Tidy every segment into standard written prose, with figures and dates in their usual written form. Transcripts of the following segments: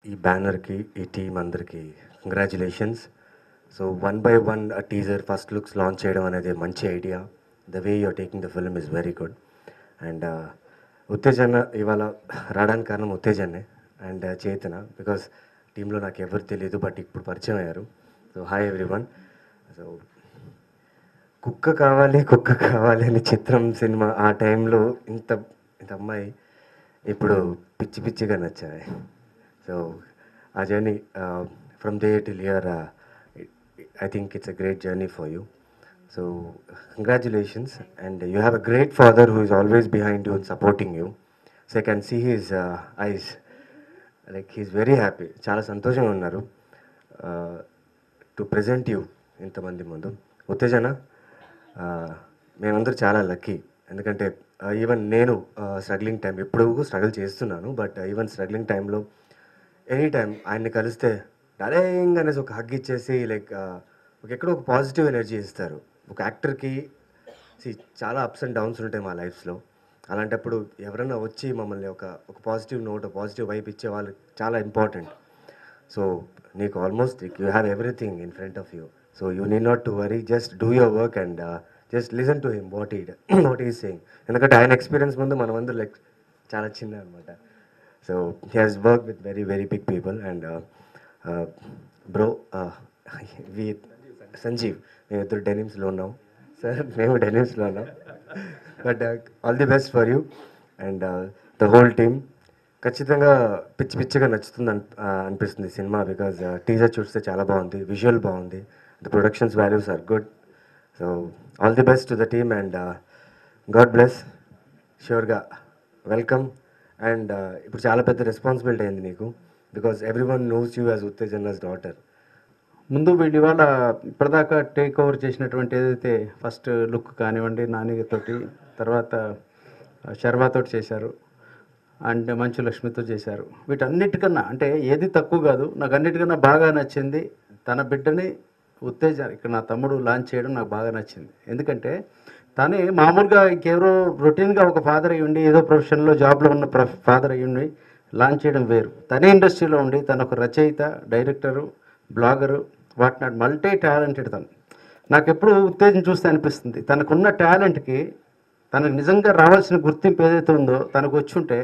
ఈ బ్యానర్కి ఈ టీం అందరికీ congratulations. So one by one teaser first looks launch చేయడం అనేది మంచి idea. The way you're taking the film is very good. And ఉత్తేజన ఇవాళ రావడానికి కారణం ఉత్తేజనే అండ్ చేతన, బికాస్ టీంలో నాకు ఎవరు తెలియదు బట్ ఇప్పుడు పరిచయం అయ్యారు. So hi everyone. సో కుక్క కావాలి అని చిత్రం సినిమా ఆ టైంలో ఇంత ఇంత అమ్మాయి ఇప్పుడు పిచ్చి పిచ్చిగా నచ్చాయి. సో ఆ journey from there till here, I think it's a great journey for you. So congratulations and you have a great father who is always behind you and supporting you. So I can see his eyes, like he's very happy, చాలా సంతోషంగా ఉన్నారు to present you ఇంతమంది ముందు. ఉత్తేజన, మేమందరూ చాలా lucky, ఎందుకంటే even నేను struggling time ఎప్పుడు స్ట్రగుల్ చేస్తున్నాను, బట్ ఈవెన్ స్ట్రగ్లింగ్ టైంలో ఎనీ టైం ఆయన్ని కలిస్తే డైరెక్ట్ అనేసి ఒక హగ్ ఇచ్చేసి లైక్ ఒక ఎక్కడో ఒక పాజిటివ్ ఎనర్జీ ఇస్తారు. ఒక యాక్టర్కి చాలా అప్స్ అండ్ డౌన్స్ ఉంటాయి మా లైఫ్స్లో. అలాంటప్పుడు ఎవరైనా వచ్చి మమ్మల్ని ఒక పాజిటివ్ నోట్, పాజిటివ్ వైపు ఇచ్చే వాళ్ళు చాలా ఇంపార్టెంట్. సో నీకు almost you have everything in front of you. So you need not to worry, just do your work and just listen to him what he saying. ఎందుకంటే ఆయన experience ముందు మనమందరూ like చాలా చిన్న అనమాట. So he has work with very very big people and bro V Sanjeev, మేము ఇద్దరు డెనిమ్స్లో ఉన్నాం సార్, మేము డెనిమ్స్లో ఉన్నాం. But all the best for you and the whole team. ఖచ్చితంగా పిచ్చి పిచ్చిగా నచ్చుతుంది అనిపిస్తుంది సినిమా, బికాజ్ టీజర్ చూస్తే చాలా బాగుంది, విజువల్ బాగుంది, the productions values are good. So all the best to the team and god bless. ష్యూర్గా వెల్కమ్. అండ్ ఇప్పుడు చాలా పెద్ద రెస్పాన్సిబిలిటీ అయింది నీకు, because every one knows you as ఉత్తేజనస్ డాటర్. ముందు వీళ్ళు ఇవాళ ఇప్పటిదాకా టేక్ ఓవర్ చేసినటువంటి ఏదైతే ఫస్ట్ లుక్ కానివ్వండి నానితోటి, తర్వాత శర్వాతోటి చేశారు అండ్ మంచు లక్ష్మితో చేశారు. వీటన్నిటికన్నా అంటే ఏది తక్కువ కాదు, నాకు అన్నిటికన్నా బాగా నచ్చింది తన బిడ్డని ఉత్తేజ ఇక్కడ నా తమ్ముడు లాంచ్ చేయడం నాకు బాగా నచ్చింది. ఎందుకంటే తనే మామూలుగా ఇంకెవరో రొటీన్గా ఒక ఫాదర్ అయ్యి ఉండి ఏదో ప్రొఫెషన్లో జాబ్లో ఉన్న ఫాదర్ అయ్యి ఉండి లాంచ్ చేయడం వేరు. తనే ఇండస్ట్రీలో ఉండి తను ఒక రచయిత, director, blogger, what not multi talented తను. నాకు ఎప్పుడు ఉత్తేజం చూస్తే అనిపిస్తుంది తనకున్న టాలెంట్కి తనకు నిజంగా రావాల్సిన గుర్తింపు ఏదైతే ఉందో తనకు వచ్చి ఉంటే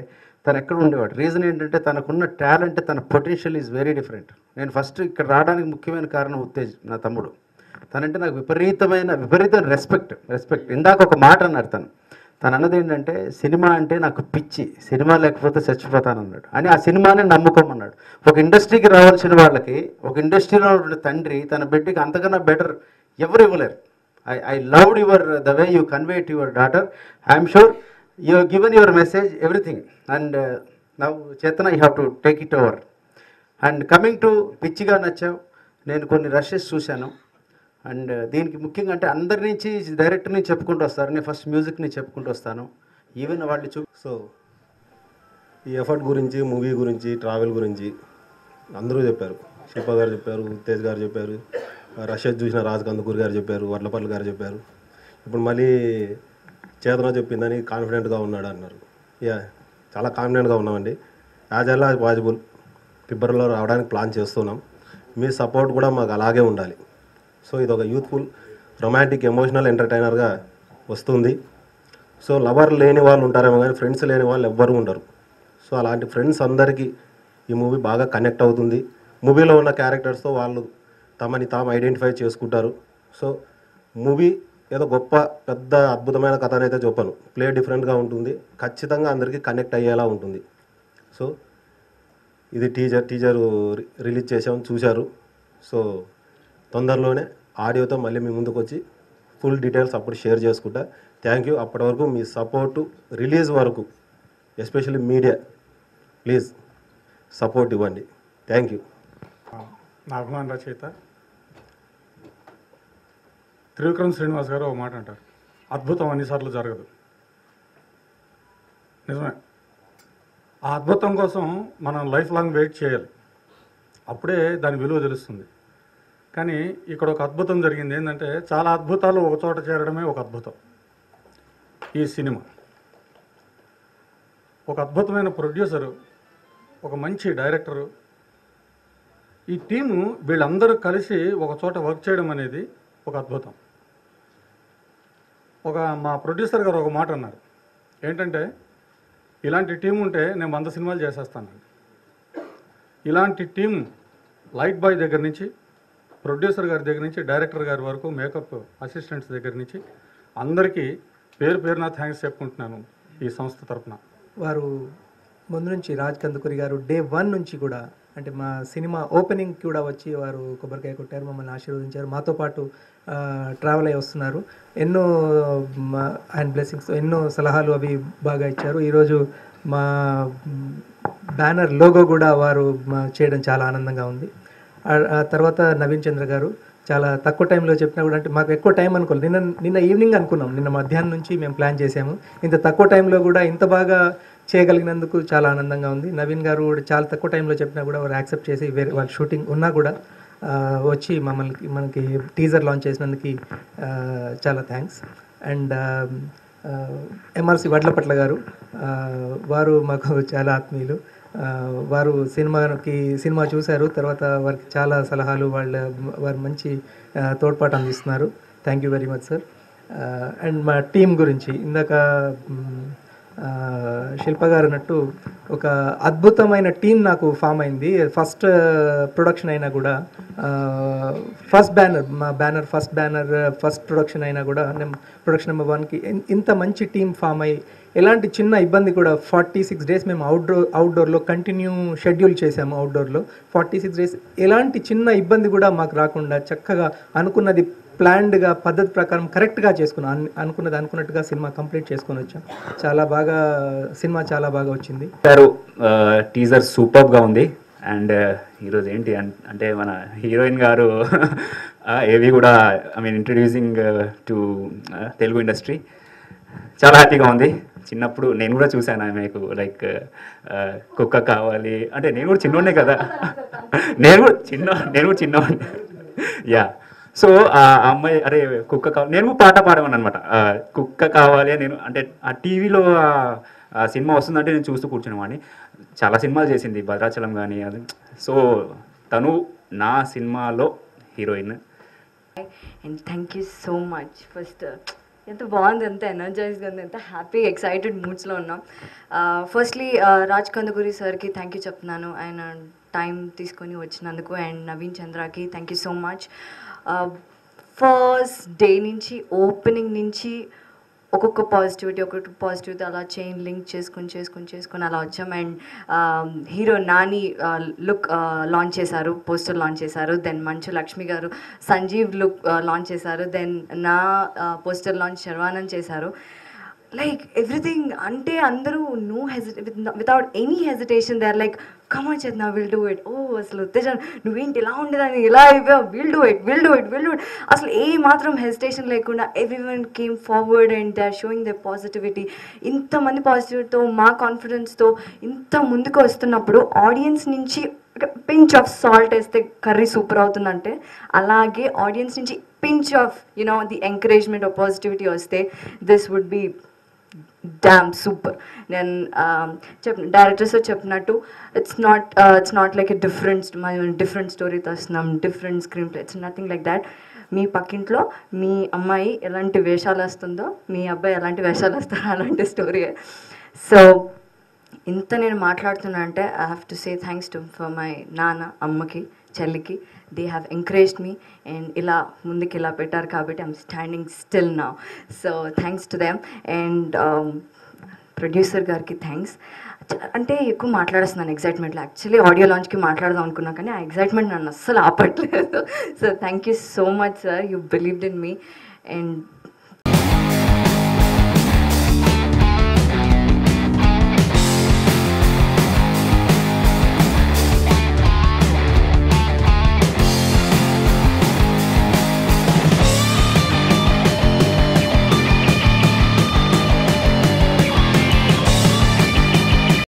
తను ఎక్కడ ఉండేవాడు. రీజన్ ఏంటంటే తనకున్న టాలెంట్, తన పొటెన్షియల్ ఈజ్ వెరీ డిఫరెంట్. నేను ఫస్ట్ ఇక్కడ రావడానికి ముఖ్యమైన కారణం ఉత్తేజ్ నా తమ్ముడు. తనంటే నాకు విపరీతమైన రెస్పెక్ట్. ఇందాక ఒక మాట అన్నారు తను అన్నది ఏంటంటే సినిమా అంటే నాకు పిచ్చి, సినిమా లేకపోతే చచ్చిపోతానన్నాడు. అని ఆ సినిమానే నమ్ముకోమన్నాడు. ఒక ఇండస్ట్రీకి రావాల్సిన వాళ్ళకి ఒక ఇండస్ట్రీలో ఉన్న తండ్రి తన బిడ్డకి అంతకన్నా బెటర్ ఎవరు ఇవ్వలేరు. I loved the way you convey to your daughter. I am sure you have given your message, everything. And now, Chetana, you have to take it over. And coming to పిచ్చిగా నచ్చావు, నేను కొన్ని rashes చూశాను. And దీనికి ముఖ్యంగా అంటే అందరి నుంచి director నుంచి చెప్పుకుంటూ వస్తారు, నేను ఫస్ట్ మ్యూజిక్ని చెప్పుకుంటూ వస్తాను. ఈవెన్ వాళ్ళు సో ఈ ఎఫర్ట్ గురించి, మూవీ గురించి, ట్రావెల్ గురించి అందరూ చెప్పారు. శిల్ప గారు చెప్పారు, ఉత్తేజ్ గారు చెప్పారు, రషెస్ చూసిన రాజ్ కందుకూరి గారు చెప్పారు, వడ్లపల్లి గారు చెప్పారు. ఇప్పుడు మళ్ళీ చేతన చెప్పిందని కాన్ఫిడెంట్గా ఉన్నాడు అన్నారు. యా, చాలా కాన్ఫిడెంట్గా ఉన్నామండి. యాజ్ ఎల్ యాజ్ పాసిబుల్ ఫిబ్రవరిలో రావడానికి ప్లాన్ చేస్తున్నాం. మీ సపోర్ట్ కూడా మాకు అలాగే ఉండాలి. సో ఇది ఒక యూత్ఫుల్, రొమాంటిక్, ఎమోషనల్ ఎంటర్టైనర్గా వస్తుంది. సో లవర్ లేని వాళ్ళు ఉంటారేమో కానీ ఫ్రెండ్స్ లేని వాళ్ళు ఎవ్వరూ ఉండరు. సో అలాంటి ఫ్రెండ్స్ అందరికీ ఈ మూవీ బాగా కనెక్ట్ అవుతుంది. మూవీలో ఉన్న క్యారెక్టర్స్తో వాళ్ళు తమని తాము ఐడెంటిఫై చేసుకుంటారు. సో మూవీ ఏదో గొప్ప పెద్ద అద్భుతమైన కథ అయితే చెప్పను, ప్లే డిఫరెంట్గా ఉంటుంది, ఖచ్చితంగా అందరికీ కనెక్ట్ అయ్యేలా ఉంటుంది. సో ఇది టీజర్ రిలీజ్ చేసాం, చూశారు. సో తొందరలోనే ఆడియోతో మళ్ళీ మీ ముందుకు వచ్చి ఫుల్ డీటెయిల్స్ అప్పుడు షేర్ చేసుకుంటా. Thank you. అప్పటి వరకు మీ సపోర్టు రిలీజ్ వరకు, ఎస్పెషల్లీ మీడియా, ప్లీజ్ సపోర్ట్ ఇవ్వండి. Thank you. నా అభిమాన రచయిత త్రివిక్రమ్ శ్రీనివాస్ గారు ఒక మాట అంటారు, అద్భుతం అన్నిసార్లు జరగదు. నిజమే, ఆ అద్భుతం కోసం మనం లైఫ్ లాంగ్ వెయిట్ చేయాలి, అప్పుడే దాని విలువ తెలుస్తుంది. కానీ ఇక్కడ ఒక అద్భుతం జరిగింది. ఏంటంటే చాలా అద్భుతాలు ఒక చోట చేరడమే ఒక అద్భుతం. ఈ సినిమా ఒక అద్భుతమైన ప్రొడ్యూసరు, ఒక మంచి డైరెక్టరు, ఈ టీము వీళ్ళందరూ కలిసి ఒక చోట వర్క్ చేయడం అనేది ఒక అద్భుతం. మా ప్రొడ్యూసర్ గారు ఒక మాట అన్నారు, ఏంటంటే ఇలాంటి టీం ఉంటే నేను 100 సినిమాలు చేసేస్తానండి. ఇలాంటి టీం లైట్ బాయ్ దగ్గర నుంచి, ప్రొడ్యూసర్ గారి దగ్గర నుంచి, డైరెక్టర్ గారి వరకు, మేకప్ అసిస్టెంట్స్ దగ్గర నుంచి అందరికీ పేరున థ్యాంక్స్ చెప్పుకుంటున్నాను ఈ సంస్థ తరఫున. వారు ముందు నుంచి రాజ్ కందుకూరి గారు డే 1 నుంచి కూడా, అంటే మా సినిమా ఓపెనింగ్ కూడా వచ్చి వారు కొబ్బరికాయ కొట్టారు, మమ్మల్ని ఆశీర్వదించారు, మాతో పాటు ట్రావెల్ అయ్యి వస్తున్నారు. ఎన్నో ఆయన బ్లెస్సింగ్స్, ఎన్నో సలహాలు అవి బాగా ఇచ్చారు. ఈరోజు మా బ్యానర్ లోగో కూడా వారు చేయడం చాలా ఆనందంగా ఉంది. ఆ తర్వాత నవీన్ చంద్ర గారు చాలా తక్కువ టైంలో చెప్పినా కూడా, అంటే మాకు ఎక్కువ టైం అనుకోలేదు, నిన్న ఈవినింగ్ అనుకున్నాం, నిన్న మధ్యాహ్నం నుంచి మేము ప్లాన్ చేసాము. ఇంత తక్కువ టైంలో కూడా ఇంత బాగా చేయగలిగినందుకు చాలా ఆనందంగా ఉంది. నవీన్ గారు కూడా చాలా తక్కువ టైంలో చెప్పినా కూడా వారు యాక్సెప్ట్ చేసి వాళ్ళ షూటింగ్ ఉన్నా కూడా వచ్చి మనకి టీజర్ లాంచ్ చేసినందుకు చాలా థ్యాంక్స్. అండ్ ఎంఆర్సి వడ్లపట్ల గారు, వారు మాకు చాలా ఆత్మీయులు. వారు సినిమా చూశారు, తర్వాత వారికి చాలా సలహాలు, వారు మంచి తోడ్పాటు అందిస్తున్నారు. Thank you very much sir. And మా టీం గురించి ఇందాక శిల్ప గారు అన్నట్టు ఒక అద్భుతమైన టీం నాకు ఫామ్ అయింది. ఫస్ట్ ప్రొడక్షన్ అయినా కూడా, ఫస్ట్ బ్యానర్ ఫస్ట్ ప్రొడక్షన్ అయినా కూడా, ప్రొడక్షన్ నెంబర్ 1కి ఇంత మంచి టీం ఫామ్ అయ్యి ఎలాంటి చిన్న ఇబ్బంది కూడా 46 డేస్ మేము అవుట్డోర్లో కంటిన్యూ షెడ్యూల్ చేసాము. అవుట్డోర్లో 46 డేస్ ఎలాంటి చిన్న ఇబ్బంది కూడా మాకు రాకుండా చక్కగా అనుకున్నది ప్లాన్డ్గా పద్ధతి ప్రకారం కరెక్ట్గా చేసుకున్నాం. అనుకున్నట్టుగా సినిమా కంప్లీట్ చేసుకొని వచ్చాం. సినిమా చాలా బాగా వచ్చింది. టీజర్ సూపర్గా ఉంది. అండ్ ఈరోజు ఏంటి అంటే మన హీరోయిన్ గారు ఏవి కూడా ఇంట్రడ్యూసింగ్ టు తెలుగు ఇండస్ట్రీ, చాలా హ్యాపీగా ఉంది. చిన్నప్పుడు నేను కూడా చూశాను ఆమెకు, లైక్ కుక్క కావాలి అంటే, నేను కూడా చిన్నోడే కదా, నేను కూడా చిన్నవాడిని. యా, సో ఆ అమ్మాయి అరే కుక్క కావాలి, నేను పాట పాడమని అనమాట, కుక్క కావాలి అని. నేను అంటే ఆ టీవీలో సినిమా వస్తుందంటే నేను చూస్తూ కూర్చునేవాడిని. చాలా సినిమాలు చేసింది, భద్రాచలం కానీ అది. సో తను నా సినిమాలో heroine. And thank you so much. First ఎంత బాగుంది, ఎంత ఎనర్జైజ్గా ఉంది, ఎంత హ్యాపీ ఎక్సైటెడ్ మూడ్స్లో ఉన్నాం. ఫస్ట్లీ రాజ్ కందుకూరి సార్కి థ్యాంక్ యూ చెప్తున్నాను, ఆయన టైం తీసుకొని వచ్చినందుకు. అండ్ నవీన్ చంద్రకి thank you so much. First day నుంచి, ఓపెనింగ్ నుంచి ఒక్కొక్క పాజిటివిటీ అలా చైన్ లింక్ చేసుకొని అలా వచ్చాం. And hero Nani look launch చేశారు, పోస్టర్ లాంచ్ చేశారు. Then Manchu Lakshmi garu Sanjeev look launch చేశారు. దెన్ నా పోస్టర్ లాంచ్ శర్వానంద్ చేశారు. లైక్ ఎవ్రీథింగ్, అంటే అందరూ without any hesitation they are like, come on చేద్దాం, విల్ డూ ఇట్. ఓ అసలు తేజ నువ్వేంటి ఇలా ఉండేదాన్ని, ఇలా అయిపోయావు, విల్ డూ ఇట్. అసలు ఏ మాత్రం హెజిటేషన్ లేకుండా everyone came forward and they are showing the positivity. ఇంతమంది పాజిటివిటీతో, మా కాన్ఫిడెన్స్తో ఇంత ముందుకు వస్తున్నప్పుడు ఆడియన్స్ నుంచి పించ్ ఆఫ్ సాల్ట్ వేస్తే కర్రీ సూపర్ అవుతుందంటే, అలాగే ఆడియన్స్ నుంచి pinch of the encouragement of positivity వస్తే this would be damn super. నేను డైరెక్టర్స్ చెప్పినట్టు it's not like a different స్టోరీతో వస్తున్నాం, different screenplay, it's nothing like that. మీ పక్కింట్లో మీ అమ్మాయి ఎలాంటి వేషాలు వస్తుందో, మీ అబ్బాయి ఎలాంటి వేషాలు వస్తారో అలాంటి స్టోరీ. సో ఇంత నేను మాట్లాడుతున్నా అంటే I have to say thanks for my నాన్న, అమ్మకి, చెల్లికి. They have encouraged me and ఇలా ముందుకు ఇలా పెట్టారు కాబట్టి I'm standing still now. So thanks to them. And producer గారికి థ్యాంక్స్. అంటే ఎక్కువ మాట్లాడేస్తున్నాను ఎగ్జైట్మెంట్లో. యాక్చువల్లీ ఆడియో లాంచ్కి మాట్లాడదాం అనుకున్నా కానీ ఆ ఎగ్జైట్మెంట్ నన్ను అస్సలు ఆపట్లేదు. So thank you so much sir, you believed in me. And